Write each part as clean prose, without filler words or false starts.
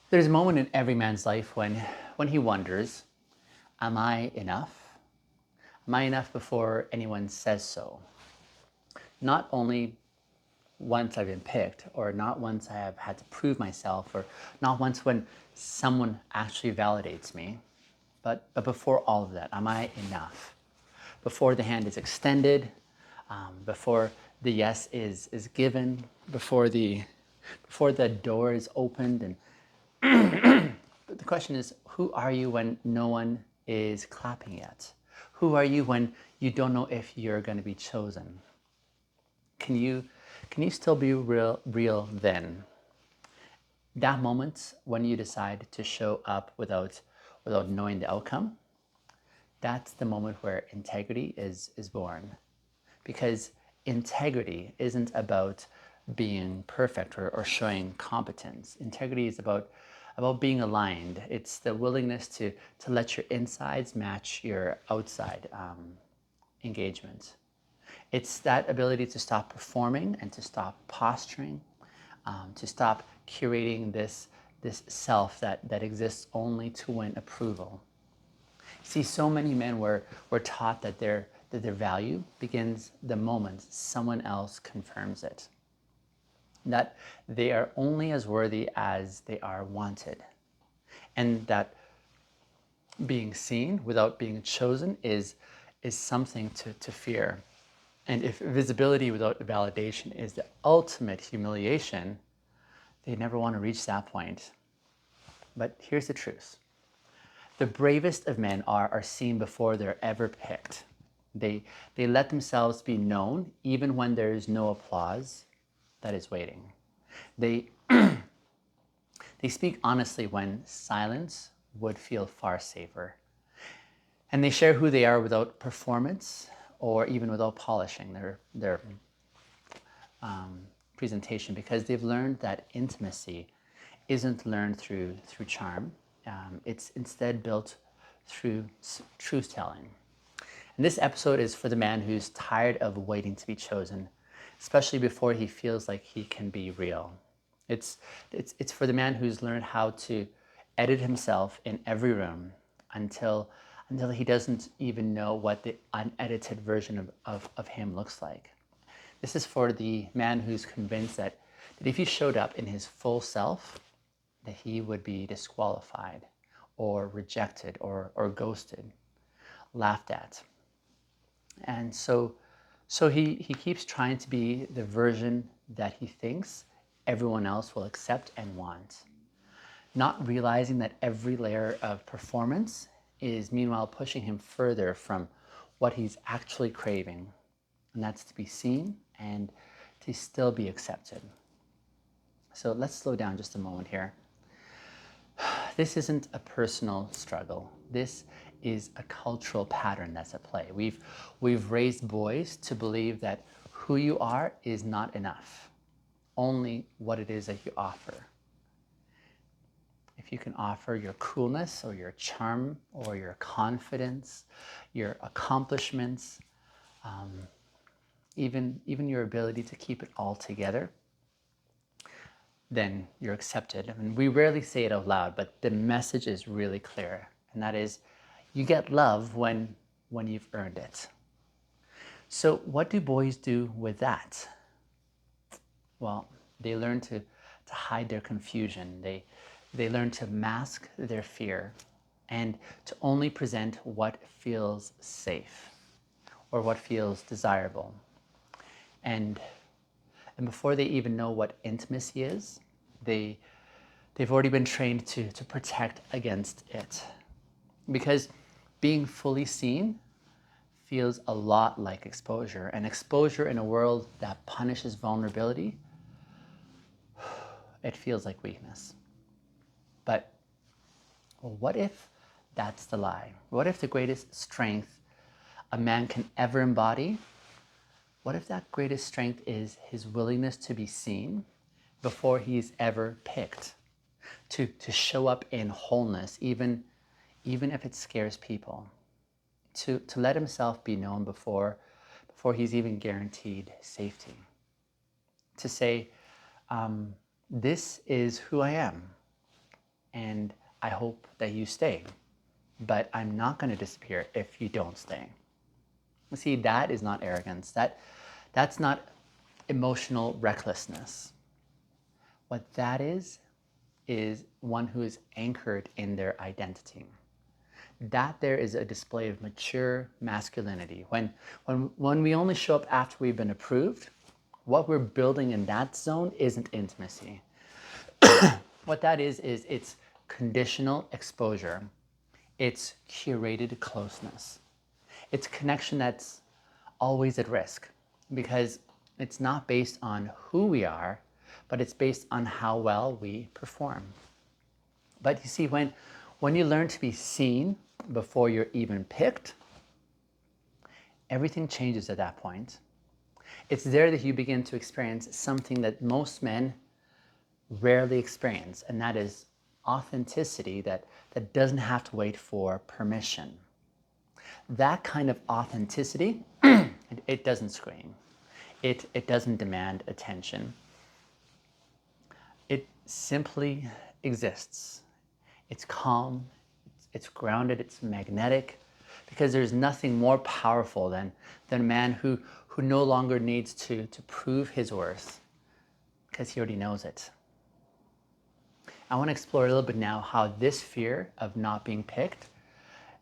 There's a moment in every man's life when he wonders, am I enough? Am I enough before anyone says so? Not only once I've been picked, or not once I have had to prove myself, or not once when someone actually validates me, but before all of that, am I enough? Before the hand is extended, before the yes is given, before the door is opened, and but the question is, who are you when no one is clapping yet? Who are you when you don't know if you're going to be chosen? Can you can you still be real then? That moment when you decide to show up without knowing the outcome, that's the moment where integrity is born. Because integrity isn't about being perfect or showing competence. Integrity is about being aligned. It's the willingness to let your insides match your outside engagement. It's that ability to stop performing and to stop posturing, to stop curating this self that exists only to win approval. See, so many men were taught that their value begins the moment someone else confirms it. That they are only as worthy as they are wanted. And that being seen without being chosen is something to fear. And if visibility without validation is the ultimate humiliation, they never want to reach that point. But here's the truth. The bravest of men are seen before they're ever picked. They let themselves be known even when there is no applause that is waiting. They, they speak honestly when silence would feel far safer. And they share who they are without performance or even without polishing their presentation, because they've learned that intimacy isn't learned through charm. It's instead built through truth telling. And this episode is for the man who's tired of waiting to be chosen, especially before he feels like he can be real. It's for the man who's learned how to edit himself in every room until he doesn't even know what the unedited version of him looks like. This is for the man who's convinced that if he showed up in his full self, that he would be disqualified or rejected or ghosted, laughed at. And so he keeps trying to be the version that he thinks everyone else will accept and want, not realizing that every layer of performance is meanwhile pushing him further from what he's actually craving, and that's to be seen and to still be accepted. So let's slow down just a moment here. This isn't a personal struggle. This is a cultural pattern that's at play. We've raised boys to believe that who you are is not enough, only what it is that you offer. If you can offer your coolness or your charm or your confidence, your accomplishments, even your ability to keep it all together, then you're accepted. I mean, we rarely say it out loud, but the message is really clear, and that is, you get love when you've earned it. So what do boys do with that? Well, they learn to hide their confusion. They learn to mask their fear and to only present what feels safe or what feels desirable. And before they even know what intimacy is, they've already been trained to protect against it. Because being fully seen feels a lot like exposure. And exposure in a world that punishes vulnerability, it feels like weakness. But what if that's the lie? What if the greatest strength a man can ever embody, what if that greatest strength is his willingness to be seen before he's ever picked? To show up in wholeness, even if it scares people. To let himself be known before he's even guaranteed safety. To say, this is who I am. and I hope that you stay. But I'm not going to disappear if you don't stay. See, that is not arrogance. That's not emotional recklessness. What that is one who is anchored in their identity. That there is a display of mature masculinity. When we only show up after we've been approved, what we're building in that zone isn't intimacy. What that is it's conditional exposure. It's curated closeness. It's connection that's always at risk because it's not based on who we are, but it's based on how well we perform. But you see, when you learn to be seen before you're even picked, everything changes at that point. It's there that you begin to experience something that most men rarely experience, and that is authenticity that doesn't have to wait for permission. That kind of authenticity, it doesn't scream. It doesn't demand attention. It simply exists. It's calm, it's grounded, it's magnetic, because there's nothing more powerful than a man who no longer needs to prove his worth, because he already knows it. I want to explore a little bit now how this fear of not being picked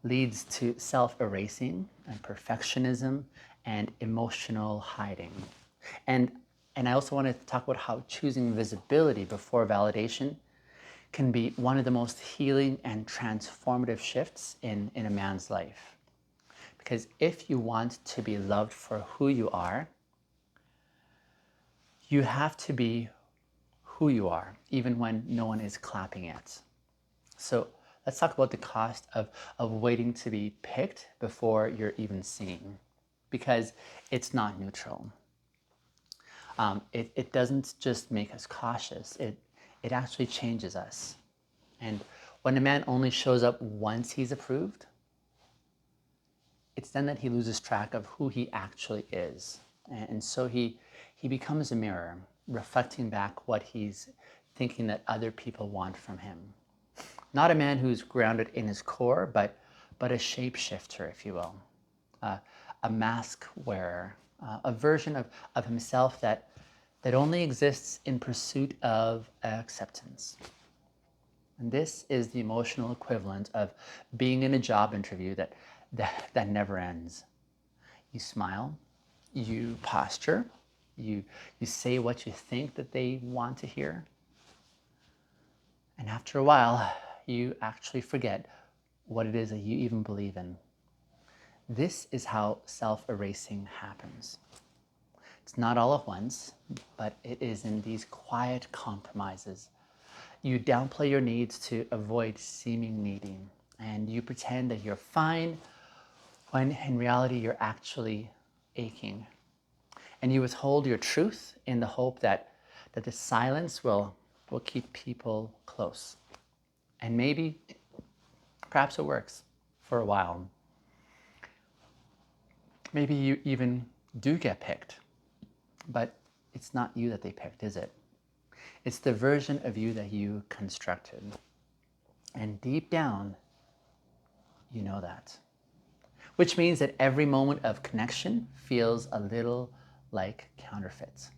leads to self-erasing and perfectionism and emotional hiding. And I also want to talk about how choosing visibility before validation can be one of the most healing and transformative shifts in a man's life. Because if you want to be loved for who you are, you have to be who you are, even when no one is clapping it. So let's talk about the cost of waiting to be picked before you're even seen, because it's not neutral. It doesn't just make us cautious, it actually changes us. And when a man only shows up once he's approved, it's then that he loses track of who he actually is. And so he becomes a mirror, reflecting back what he's thinking that other people want from him. Not a man who's grounded in his core, but a shapeshifter, if you will. A mask wearer, a version of himself that only exists in pursuit of acceptance. And this is the emotional equivalent of being in a job interview that never ends. You smile, you posture, you say what you think that they want to hear. And after a while, you actually forget what it is that you even believe in. This is how self-erasing happens. It's not all at once, but it is in these quiet compromises. You downplay your needs to avoid seeming needy, and you pretend that you're fine when in reality you're actually aching. And you withhold your truth in the hope that the silence will keep people close. And maybe, perhaps it works for a while. Maybe you even do get picked, but it's not you that they picked, is it? It's the version of you that you constructed. And deep down, you know that. Which means that every moment of connection feels a little like counterfeit,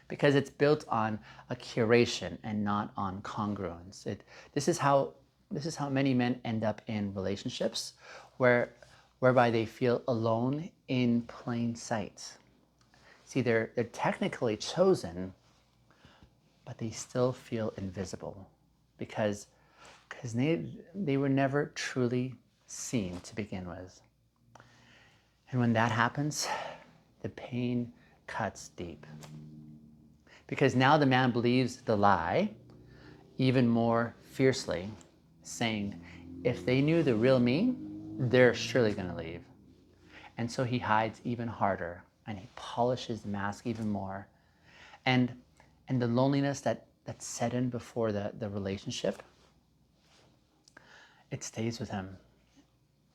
because it's built on a curation and not on congruence. This is how many men end up in relationships whereby they feel alone in plain sight. See, they're technically chosen, but they still feel invisible because they were never truly seen to begin with. And when that happens, the pain cuts deep. Because now the man believes the lie even more fiercely, saying, if they knew the real me, they're surely going to leave. And so he hides even harder, and he polishes the mask even more. And the loneliness that set in before the relationship, it stays with him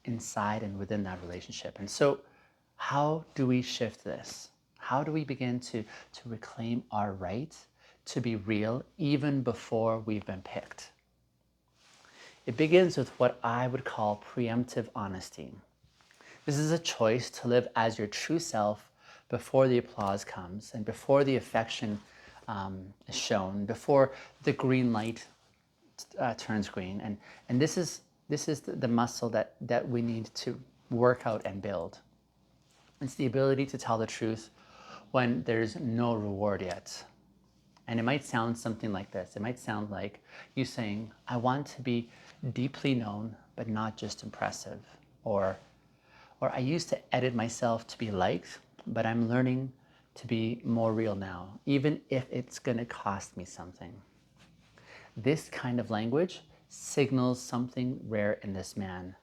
inside and within that relationship. And so how do we shift this? How do we begin to reclaim our right to be real even before we've been picked? It begins with what I would call preemptive honesty. This is a choice to live as your true self before the applause comes and before the affection is shown, before the green light turns green. And this is the muscle that we need to work out and build. It's the ability to tell the truth when there's no reward yet. And it might sound something like this. It might sound like you saying, I want to be deeply known, but not just impressive. Or I used to edit myself to be liked, but I'm learning to be more real now, even if it's going to cost me something. This kind of language signals something rare in this man.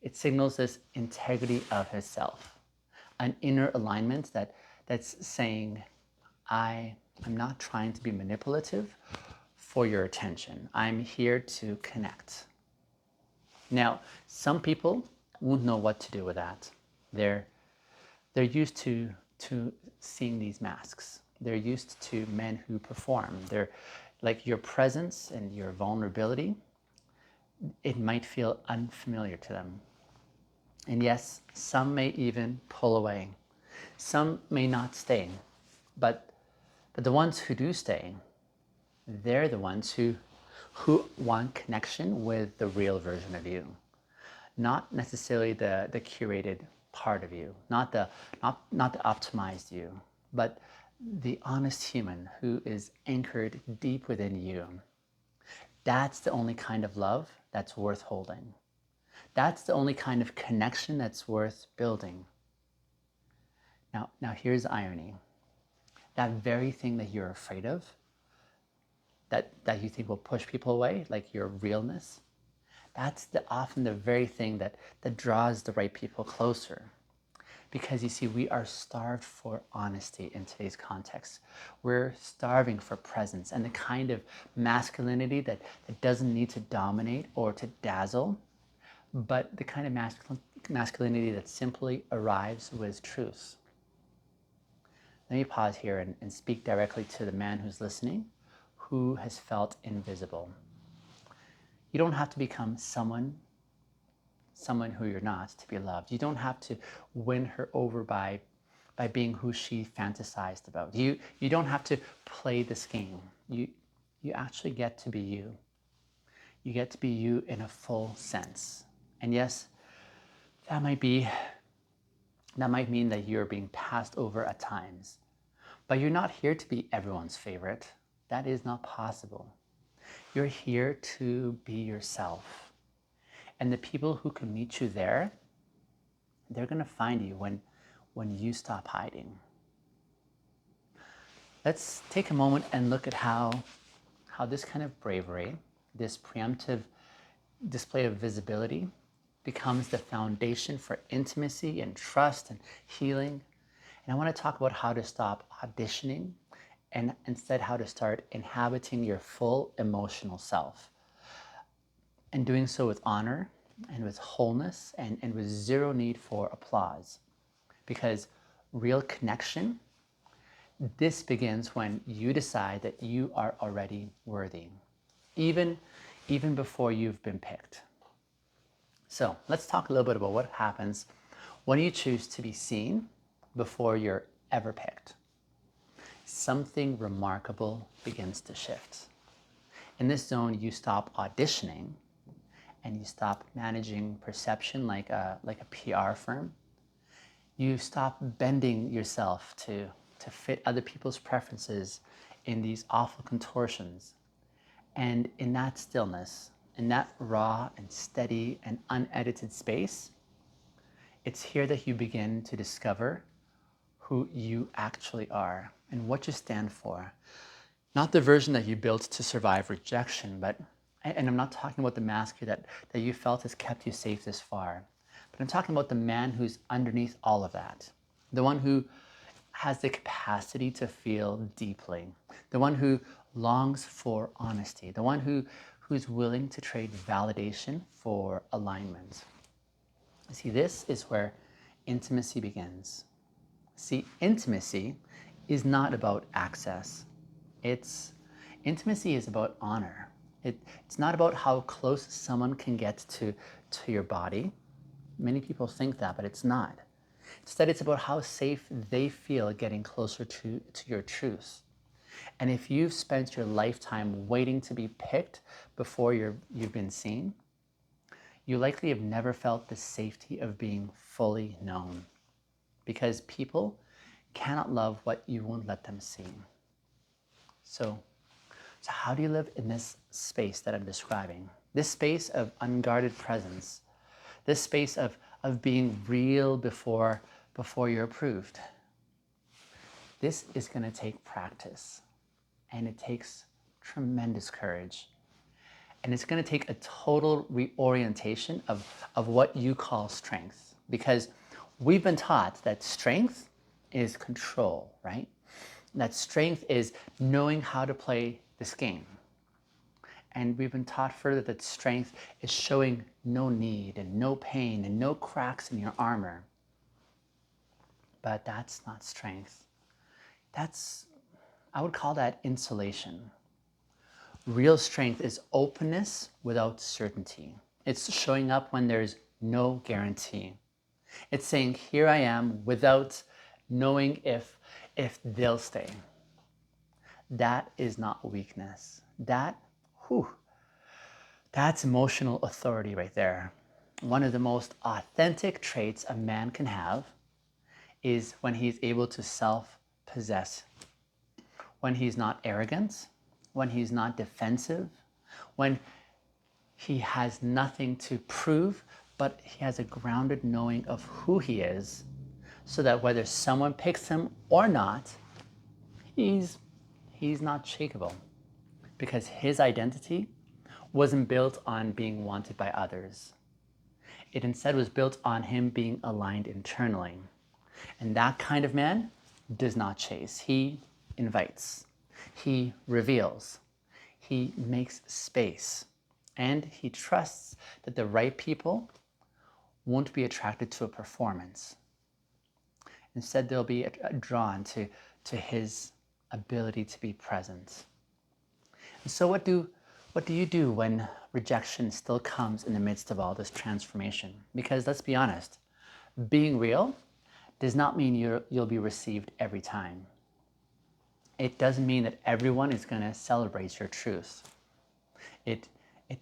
It signals this integrity of his self, an inner alignment that's saying, I'm not trying to be manipulative for your attention. I'm here to connect. Now, some people won't know what to do with that. They're used to seeing these masks. They're used to men who perform. They're like your presence and your vulnerability. It might feel unfamiliar to them. And yes, some may even pull away. Some may not stay. But the ones who do stay, they're the ones who want connection with the real version of you, not necessarily the curated part of you, not the optimized you, but the honest human who is anchored deep within you. That's the only kind of love that's worth holding. That's the only kind of connection that's worth building. Now here's the irony. That very thing that you're afraid of, that you think will push people away, like your realness, that's often the very thing that draws the right people closer. Because you see, we are starved for honesty in today's context. We're starving for presence and the kind of masculinity that doesn't need to dominate or to dazzle, but the kind of masculinity that simply arrives with truth. Let me pause here and speak directly to the man who's listening, who has felt invisible. You don't have to become someone who you're not to be loved. You don't have to win her over by being who she fantasized about. You don't have to play this game. You actually get to be you. You get to be you in a full sense. And yes, that might mean that you're being passed over at times. But you're not here to be everyone's favorite. That is not possible. You're here to be yourself. And the people who can meet you there, they're going to find you when you stop hiding. Let's take a moment and look at how this kind of bravery, this preemptive display of visibility, becomes the foundation for intimacy and trust and healing. And I want to talk about how to stop auditioning and instead how to start inhabiting your full emotional self. And doing so with honor and with wholeness and with zero need for applause. Because real connection, this begins when you decide that you are already worthy, even before you've been picked. So let's talk a little bit about what happens when you choose to be seen before you're ever picked. Something remarkable begins to shift. In this zone, you stop auditioning and you stop managing perception like a PR firm. You stop bending yourself to fit other people's preferences in these awful contortions. And in that stillness, in that raw and steady and unedited space, it's here that you begin to discover who you actually are and what you stand for. Not the version that you built to survive rejection, but, and I'm not talking about the mask that you felt has kept you safe this far, but I'm talking about the man who's underneath all of that. The one who has the capacity to feel deeply. The one who longs for honesty. The one who's willing to trade validation for alignment. See, this is where intimacy begins. See, intimacy is not about access. Intimacy is about honor. It's not about how close someone can get to your body. Many people think that, but it's not. Instead, it's about how safe they feel getting closer to your truth. And if you've spent your lifetime waiting to be picked before you've been seen, you likely have never felt the safety of being fully known. Because people cannot love what you won't let them see. So how do you live in this space that I'm describing? This space of unguarded presence, this space of being real before you're approved. This is going to take practice, and it takes tremendous courage. And it's going to take a total reorientation of what you call strength. Because we've been taught that strength is control, right? That strength is knowing how to play this game. And we've been taught further that strength is showing no need and no pain and no cracks in your armor. But that's not strength. I would call that insulation. Real strength is openness without certainty. It's showing up when there's no guarantee. It's saying, here I am, without knowing if they'll stay. That is not weakness. That's emotional authority right there. One of the most authentic traits a man can have is when he's able to self-possess. When he's not arrogant, when he's not defensive, when he has nothing to prove, but he has a grounded knowing of who he is, so that whether someone picks him or not, he's not shakable, because his identity wasn't built on being wanted by others. It instead was built on him being aligned internally. And that kind of man does not chase. He invites. He reveals. He makes space. And he trusts that the right people won't be attracted to a performance. Instead, they'll be drawn to his ability to be present. And so what do you do when rejection still comes in the midst of all this transformation? Because let's be honest, being real does not mean you'll be received every time. It doesn't mean that everyone is going to celebrate your truth. It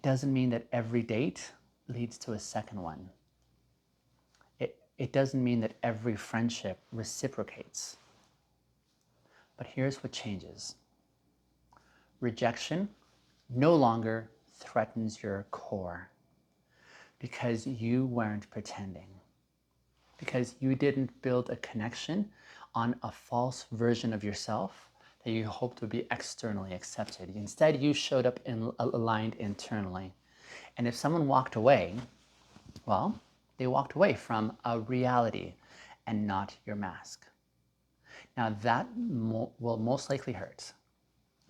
doesn't mean that every date leads to a second one. It doesn't mean that every friendship reciprocates. But here's what changes. Rejection no longer threatens your core because you weren't pretending, because you didn't build a connection on a false version of yourself that you hoped would be externally accepted. Instead, you showed up aligned internally. And if someone walked away, well, they walked away from a reality and not your mask. Now that will most likely hurt,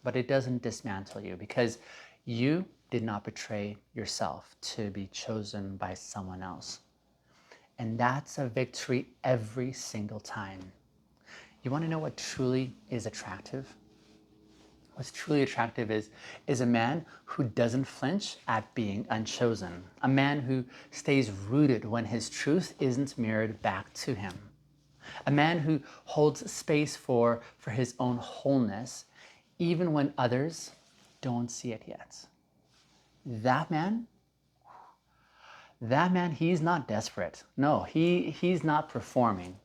but it doesn't dismantle you, because you did not betray yourself to be chosen by someone else. And that's a victory every single time. You want to know what truly is attractive? What's truly attractive is a man who doesn't flinch at being unchosen. A man who stays rooted when his truth isn't mirrored back to him. A man who holds space for his own wholeness, even when others don't see it yet. That man, he's not desperate. No, he's not performing.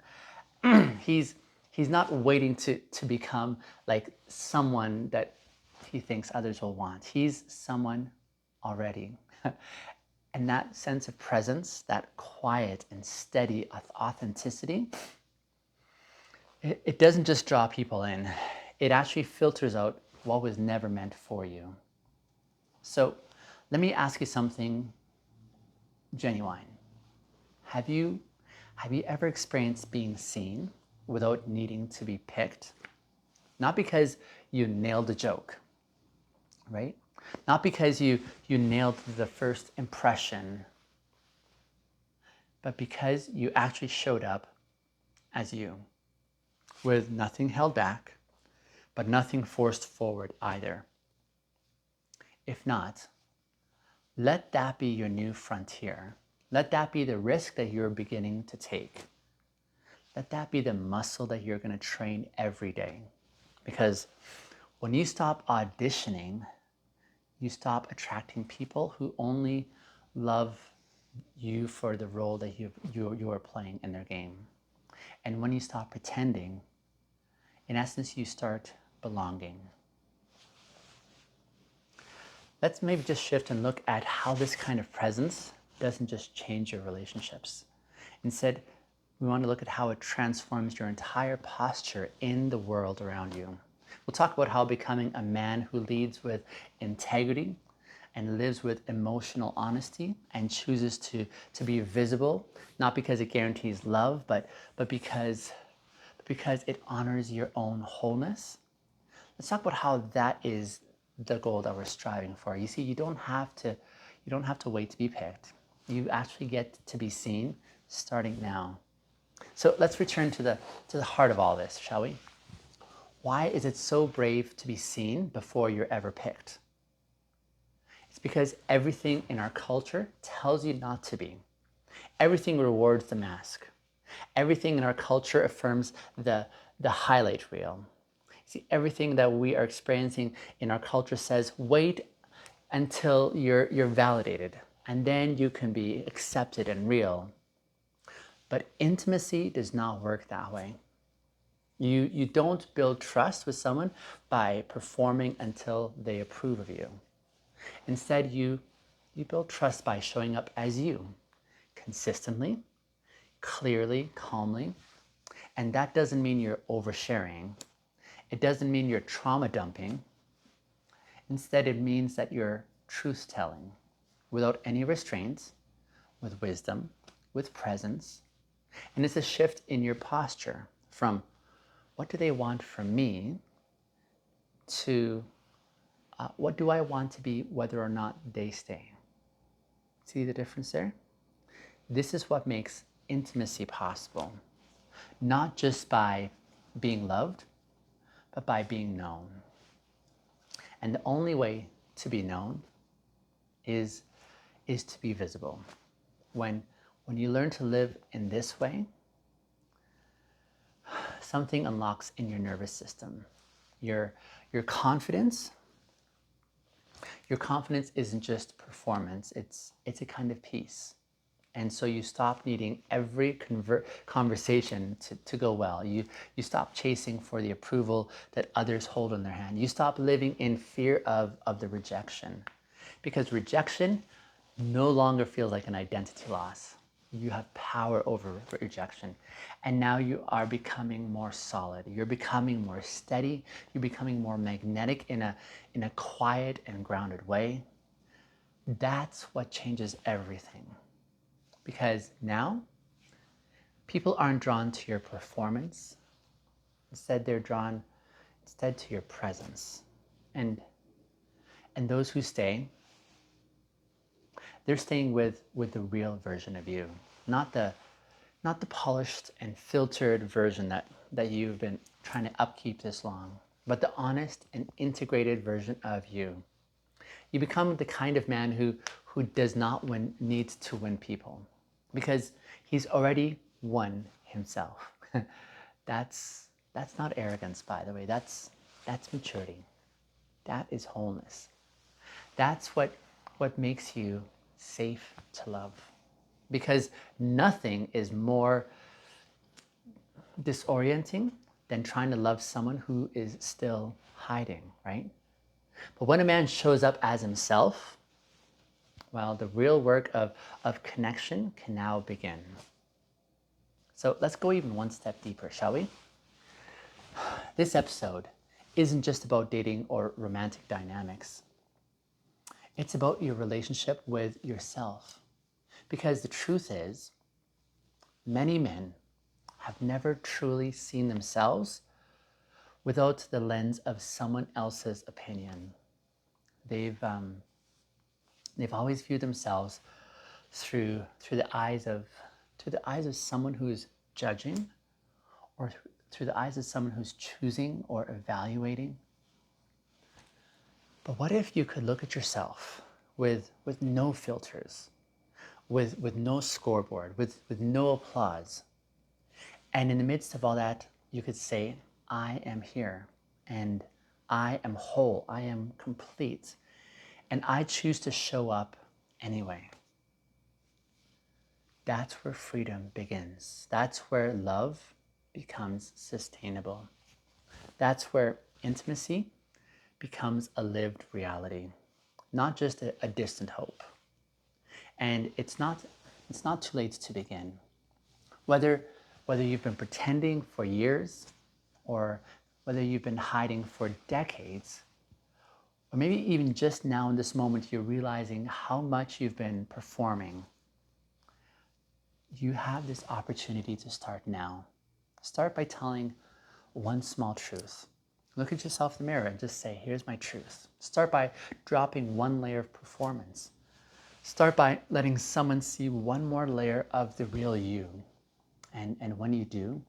He's not waiting to become like someone that he thinks others will want. He's someone already. And that sense of presence, that quiet and steady authenticity, it doesn't just draw people in. It actually filters out what was never meant for you. So let me ask you something genuine. Have you ever experienced being seen without needing to be picked? Not because you nailed the joke, right? Not because you nailed the first impression, but because you actually showed up as you, with nothing held back, but nothing forced forward either. If not, let that be your new frontier. Let that be the risk that you're beginning to take. Let that be the muscle that you're going to train every day. Because when you stop auditioning, you stop attracting people who only love you for the role that you are playing in their game. And when you stop pretending, in essence, you start belonging. Let's maybe just shift and look at how this kind of presence doesn't just change your relationships. Instead, we want to look at how it transforms your entire posture in the world around you. We'll talk about how becoming a man who leads with integrity and lives with emotional honesty and chooses to be visible, not because it guarantees love, but because it honors your own wholeness. Let's talk about how that is the goal that we're striving for. You see, you don't have to wait to be picked. You actually get to be seen starting now. So let's return to the heart of all this, shall we? Why is it so brave to be seen before you're ever picked? It's because everything in our culture tells you not to be. Everything rewards the mask. Everything in our culture affirms the highlight reel. See, everything that we are experiencing in our culture says, wait until you're validated, and then you can be accepted and real. But intimacy does not work that way. You don't build trust with someone by performing until they approve of you. Instead, you build trust by showing up as you, consistently, clearly, calmly. And that doesn't mean you're oversharing. It doesn't mean you're trauma dumping. Instead, it means that you're truth telling without any restraints, with wisdom, with presence. And it's a shift in your posture from what do they want from me to what do I want to be whether or not they stay. See the difference there? This is what makes intimacy possible, not just by being loved, but by being known. And the only way to be known is to be visible. When you learn to live in this way, something unlocks in your nervous system. Your confidence isn't just performance, it's a kind of peace. And so you stop needing every conversation to go well. You stop chasing for the approval that others hold in their hand. You stop living in fear of the rejection. Because rejection no longer feels like an identity loss. You have power over rejection. And now you are becoming more solid. You're becoming more steady. You're becoming more magnetic in a quiet and grounded way. That's what changes everything. Because now, people aren't drawn to your performance. Instead, they're drawn to your presence. And those who stay, they're staying with the real version of you, not the polished and filtered version that you've been trying to upkeep this long, but the honest and integrated version of you. You become the kind of man who does not need to win people, because he's already won himself. That's not arrogance, by the way. That's maturity. That is wholeness. That's what makes you safe to love. Because nothing is more disorienting than trying to love someone who is still hiding, right? But when a man shows up as himself, well, the real work of connection can now begin. So let's go even one step deeper, shall we? This episode isn't just about dating or romantic dynamics. It's about your relationship with yourself. Because the truth is, many men have never truly seen themselves without the lens of someone else's opinion. They've always viewed themselves through the eyes of someone who's judging, or through the eyes of someone who's choosing or evaluating. But what if you could look at yourself with no filters, with no scoreboard, with no applause, and in the midst of all that, you could say, I am here, and I am whole, I am complete, and I choose to show up anyway. That's where freedom begins. That's where love becomes sustainable. That's where intimacy becomes a lived reality, not just a distant hope. And it's not too late to begin. Whether you've been pretending for years, or whether you've been hiding for decades, or maybe even just now in this moment you're realizing how much you've been performing, you have this opportunity to start now. Start by telling one small truth. Look at yourself in the mirror and just say, here's my truth. Start by dropping one layer of performance. Start by letting someone see one more layer of the real you. And when you do,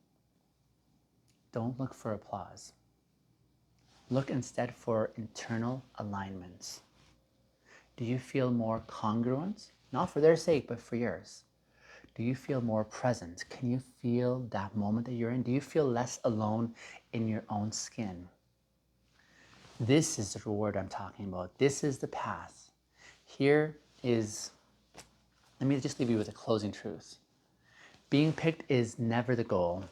don't look for applause. Look instead for internal alignments. Do you feel more congruent? Not for their sake, but for yours. Do you feel more present? Can you feel that moment that you're in? Do you feel less alone in your own skin? This is the reward I'm talking about. This is the path. Here is, let me just leave you with a closing truth. Being picked is never the goal.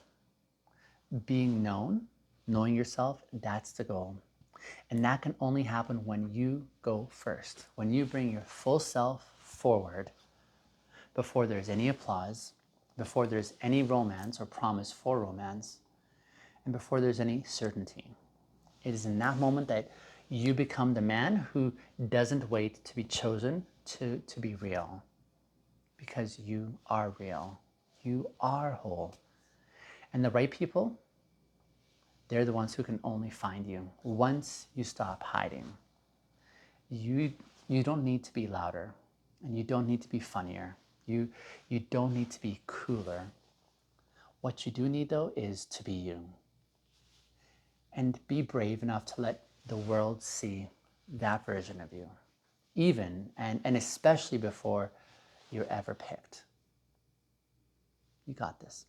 Being known, knowing yourself, that's the goal. And that can only happen when you go first, when you bring your full self forward before there's any applause, before there's any romance or promise for romance, and before there's any certainty. It is in that moment that you become the man who doesn't wait to be chosen to be real, because you are real. You are whole. And the right people, they're the ones who can only find you once you stop hiding. You don't need to be louder, and you don't need to be funnier. You don't need to be cooler. What you do need, though, is to be you. And be brave enough to let the world see that version of you, even and especially before you're ever picked. You got this.